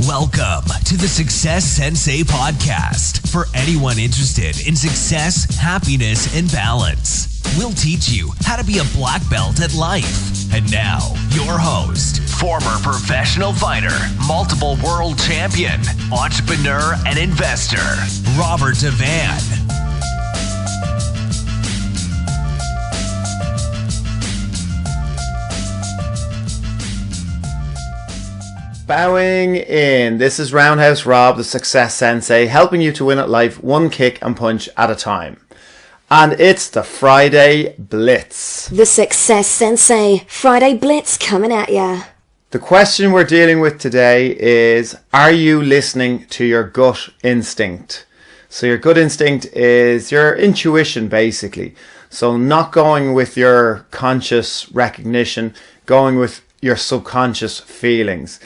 Welcome to the Success Sensei Podcast for anyone interested in success, happiness, and balance. We'll teach you how to be a black belt at life. And now, your host, former professional fighter, multiple world champion, entrepreneur, and investor, Robert Devan. Bowing in. This is Roundhouse Rob, the Success Sensei, helping you to win at life one kick and punch at a time. And it's the Friday Blitz. The Success Sensei Friday Blitz coming at ya. The question we're dealing with today is, are you listening to your gut instinct? So your gut instinct is your intuition, basically. So not going with your conscious recognition, going with your subconscious feelings.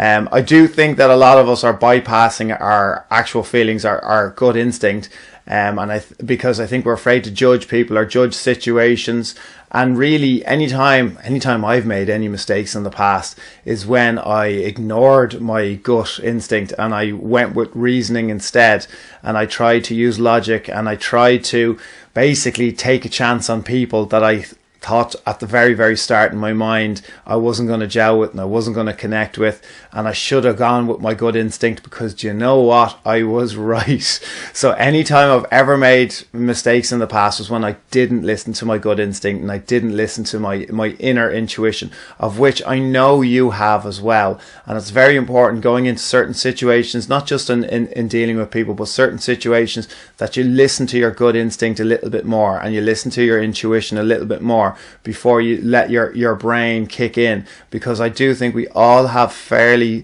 I do think that a lot of us are bypassing our actual feelings, our gut instinct, because I think we're afraid to judge people or judge situations. And really, anytime I've made any mistakes in the past is when I ignored my gut instinct and I went with reasoning instead, and I tried to use logic, and I tried to basically take a chance on people that I thought at the very, very start in my mind I wasn't going to gel with and I wasn't going to connect with, and I should have gone with my gut instinct, because do you know what? I was right. So anytime I've ever made mistakes in the past was when I didn't listen to my gut instinct and I didn't listen to my inner intuition, of which I know you have as well. And it's very important going into certain situations, not just in dealing with people, but certain situations, that you listen to your gut instinct a little bit more and you listen to your intuition a little bit more before you let your brain kick in, because I do think we all have fairly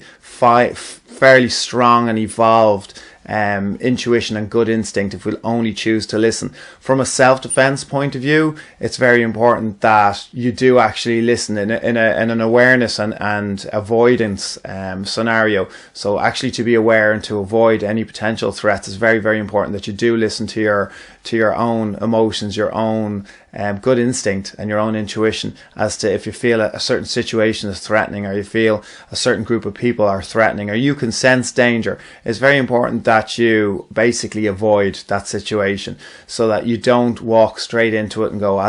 strong and evolved intuition and good instinct if we'll only choose to listen. From a self-defense point of view, it's very important that you do actually listen in an awareness and avoidance scenario. So actually to be aware and to avoid any potential threats, is very, very important that you do listen to your own emotions, your own good instinct and your own intuition as to if you feel a certain situation is threatening, or you feel a certain group of people are threatening, or you can sense danger. It's very important that you basically avoid that situation so that you don't walk straight into it and go,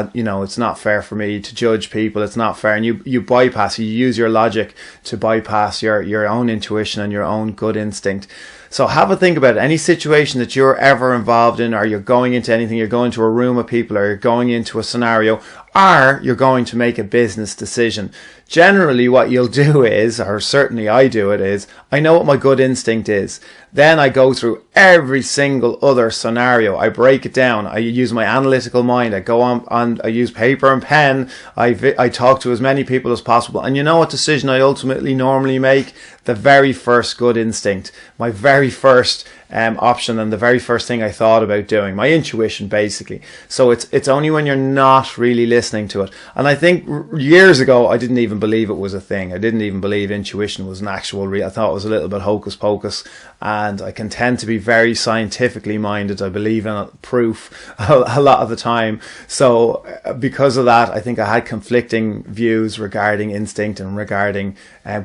it's not fair for me to judge people, it's not fair, and you use your logic to bypass your own intuition and your own good instinct. So have a think about it. Any situation that you're ever involved in, or you're going into anything, you're going to a room of people, or you're going into a scenario, or you're going to make a business decision. Generally what you'll do is, or certainly I do it, is I know what my good instinct is. Then I go through every single other scenario. I break it down. I use my analytical mind. I go on I use paper and pen. I talk to as many people as possible. And you know what decision I ultimately normally make? The very first good instinct. My very first option, and the very first thing I thought about doing, my intuition, basically. So it's only when you're not really listening to it. And I think years ago I didn't even believe it was a thing. I didn't even believe intuition was an actual I thought it was a little bit hocus pocus, and I can tend to be very scientifically minded. I believe in proof a lot of the time. So because of that, I think I had conflicting views regarding instinct and regarding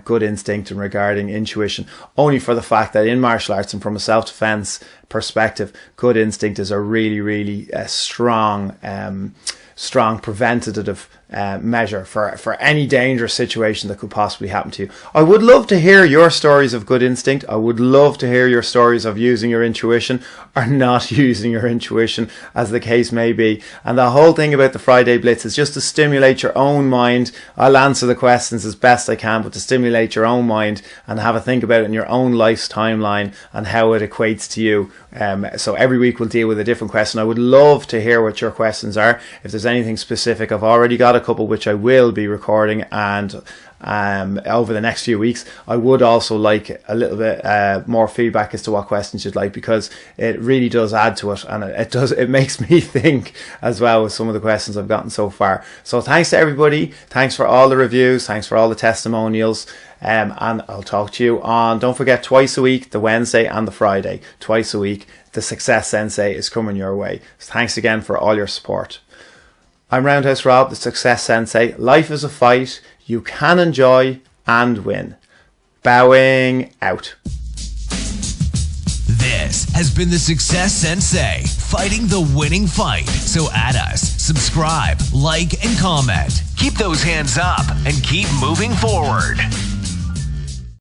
good instinct and regarding intuition, only for the fact that in martial arts and from a self-defense perspective, good instinct is a really, really strong preventative measure for any dangerous situation that could possibly happen to you. I would love to hear your stories of good instinct. I would love to hear your stories of using your intuition or not using your intuition, as the case may be. And the whole thing about the Friday Blitz is just to stimulate your own mind. I'll answer the questions as best I can, but to stimulate your own mind and have a think about it in your own life's timeline and how it equates to you. So every week we'll deal with a different question. I would love to hear what your questions are. If there's anything specific, I've already got a couple which I will be recording, and over the next few weeks. I would also like a little bit more feedback as to what questions you'd like, because it really does add to it, and it makes me think as well with some of the questions I've gotten so far. So thanks to everybody. Thanks for all the reviews. Thanks for all the testimonials. And I'll talk to you on, don't forget, twice a week, the Wednesday and the Friday, twice a week. The Success Sensei is coming your way. So thanks again for all your support. I'm Roundhouse Rob, the Success Sensei. Life is a fight you can enjoy and win. Bowing out. This has been the Success Sensei, fighting the winning fight. So add us, subscribe, like, and comment. Keep those hands up and keep moving forward.